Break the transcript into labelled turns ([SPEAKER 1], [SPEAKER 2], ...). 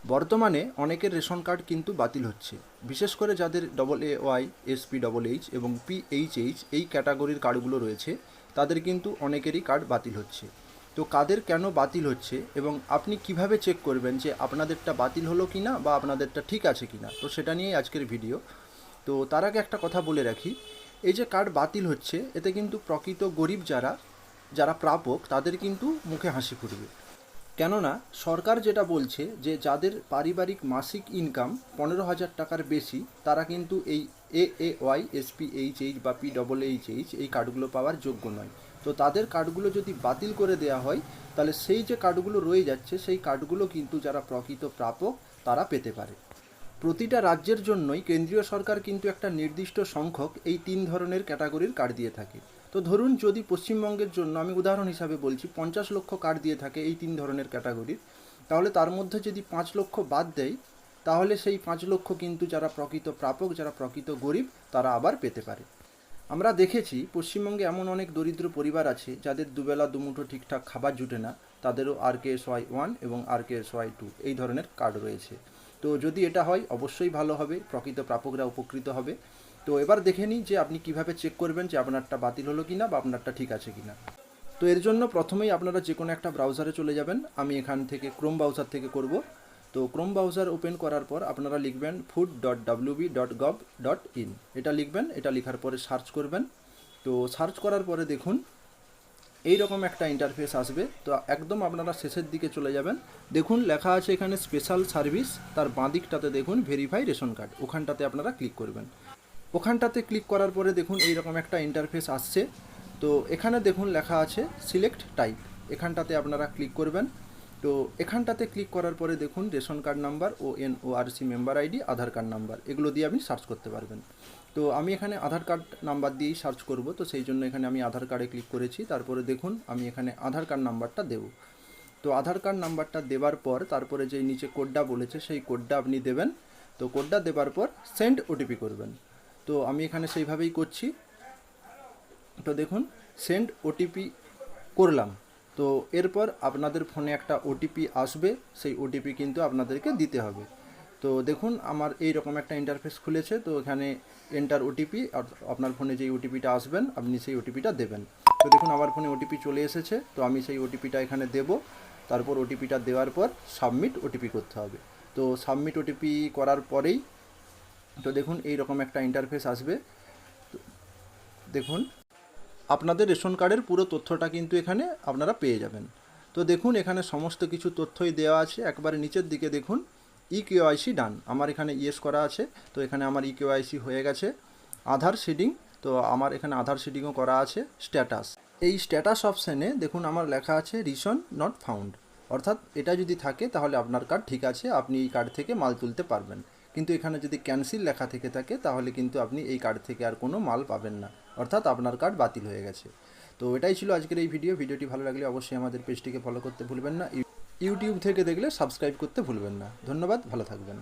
[SPEAKER 1] বর্তমানে অনেকের ration card কিন্তু বাতিল হচ্ছে, বিশেষ করে যাদের AA, SP, এবং PHH এই ক্যাটাগরির কার্ডগুলো রয়েছে তাদের কিন্তু অনেকেরই কার্ড বাতিল হচ্ছে। তো কাদের কেন বাতিল হচ্ছে এবং আপনি কিভাবে চেক করবেন যে আপনাদেরটা বাতিল হলো কি না বা আপনাদেরটা ঠিক আছে কি না, তো সেটা নিয়েই আজকের ভিডিও। তো তার আগে একটা কথা বলে রাখি, এই যে কার্ড বাতিল হচ্ছে এতে কিন্তু প্রকৃত গরিব যারা যারা প্রাপক তাদের কিন্তু মুখে হাসি ফুটবে। কেননা সরকার যেটা বলছে যে যাদের পারিবারিক মাসিক ইনকাম 15,000 টাকার বেশি তারা কিন্তু এই AA, SPHH বা PHH এই কার্ডগুলো পাওয়ার যোগ্য নয়। তো তাদের কার্ডগুলো যদি বাতিল করে দেওয়া হয় তাহলে সেই যে কার্ডগুলো রয়ে যাচ্ছে সেই কার্ডগুলো কিন্তু যারা প্রকৃত প্রাপক তারা পেতে পারে। প্রতিটা রাজ্যের জন্যই কেন্দ্রীয় সরকার কিন্তু একটা নির্দিষ্ট সংখ্যক এই 3 ধরনের ক্যাটাগরির কার্ড দিয়ে থাকে। তো ধরুন যদি পশ্চিমবঙ্গের জন্য আমি উদাহরণ হিসাবে বলছি 50 লক্ষ কার্ড দিয়ে থাকে এই 3 ধরনের ক্যাটাগরির, তাহলে তার মধ্যে যদি 5 লক্ষ বাদ দেয় তাহলে সেই 5 লক্ষ কিন্তু যারা প্রকৃত প্রাপক যারা প্রকৃত গরিব তারা আবার পেতে পারে। আমরা দেখেছি পশ্চিমবঙ্গে এমন অনেক দরিদ্র পরিবার আছে যাদের দুবেলা দুমুঠো ঠিকঠাক খাবার জুটে না, তাদেরও RKSY 1 এবং RKSY 2 এই ধরনের কার্ড রয়েছে। তো যদি এটা হয় অবশ্যই ভালো হবে, প্রকৃত প্রাপকরা উপকৃত হবে। তো এবার দেখে নিই যে আপনি কিভাবে চেক করবেন যে আপনারটা বাতিল হলো কিনা বা আপনারটা ঠিক আছে কিনা। তো এর জন্য প্রথমেই আপনারা যে কোনো একটা ব্রাউজারে চলে যাবেন। আমি এখান থেকে ক্রোম ব্রাউজার থেকে করব। তো ক্রোম ব্রাউজার ওপেন করার পর আপনারা লিখবেন food.wb.gov.in, এটা লিখবেন। এটা লেখার পরে সার্চ করবেন। তো সার্চ করার পরে দেখুন এই রকম একটা ইন্টারফেস আসবে। তো একদম আপনারা শেষের দিকে চলে যাবেন, দেখুন লেখা আছে এখানে স্পেশাল সার্ভিস, তার বাঁ দিকটাতে দেখুন ভেরিফাই রেশন কার্ড, ওখানটাতে আপনারা ক্লিক করবেন। ওখানটাতে ক্লিক করার পরে দেখুন এই রকম একটা ইন্টারফেস আসছে। তো এখানে দেখুন লেখা আছে সিলেক্ট টাইপ, এখানটাতে আপনারা ক্লিক করবেন। তো এখানটাতে ক্লিক করার পরে দেখুন ration card number, ONORC member ID, Aadhaar card number, এগুলো দিয়ে আপনি সার্চ করতে পারবেন। তো আমি এখানে আধার কার্ড নাম্বার দিয়েই সার্চ করব, তো সেই জন্য এখানে আমি আধার কার্ডে ক্লিক করেছি। তারপরে দেখুন আমি এখানে আধার কার্ড নাম্বারটা দেব। তো আধার কার্ড নাম্বারটা দেওয়ার পর তারপরে যে নিচে কোডটা বলেছে সেই কোডটা আপনি দেবেন। তো কোডটা দেওয়ার পর সেন্ড OTP করবেন। তো আমি এখানে সেইভাবেই করছি। তো দেখুন সেন্ড OTP করলাম। তো এরপর আপনাদের ফোনে একটা OTP আসবে, সেই OTP কিন্তু আপনাদেরকে দিতে হবে। তো দেখুন আমার এই রকম একটা ইন্টারফেস খুলেছে। তো এখানে এন্টার OTP, আর আপনার ফোনে যেই OTPটা আসবেন আপনি সেই OTPটা দেবেন। তো দেখুন আমার ফোনে OTP চলে এসেছে, তো আমি সেই OTPটা এখানে দেব। তারপর OTPটা দেওয়ার পর সাবমিট OTP করতে হবে। তো সাবমিট OTP করার পরেই তো দেখুন এই রকম একটা ইন্টারফেস আসবে। দেখুন আপনাদের রেশন কার্ডের পুরো তথ্যটা কিন্তু এখানে আপনারা পেয়ে যাবেন। তো দেখুন এখানে সমস্ত কিছু তথ্যই দেওয়া আছে। একবারে নিচের দিকে দেখুন EKYC ডান, আমার এখানে ইয়েস করা আছে। তো এখানে আমার EKYC হয়ে গেছে। আধার সিডিং, তো আমার এখানে আধার সিডিংও করা আছে। স্ট্যাটাস, এই স্ট্যাটাস অপশানে দেখুন আমার লেখা আছে রিজন নট ফাউন্ড, অর্থাৎ এটা যদি থাকে তাহলে আপনার কার্ড ঠিক আছে, আপনি এই কার্ড থেকে মাল তুলতে পারবেন। কিন্তু এখানে যদি ক্যান্সেল লেখা থেকে থাকে তাহলে কিন্তু আপনি এই কার্ড থেকে আর কোনো মাল পাবেন না, অর্থাৎ আপনার কার্ড বাতিল হয়ে গেছে। তো এটাই ছিল আজকের এই ভিডিওটি ভালো লাগলে অবশ্যই আমাদের পেজটিকে ফলো করতে ভুলবেন না। ইউটিউব থেকে দেখলে সাবস্ক্রাইব করতে ভুলবেন না। ধন্যবাদ, ভালো থাকবেন।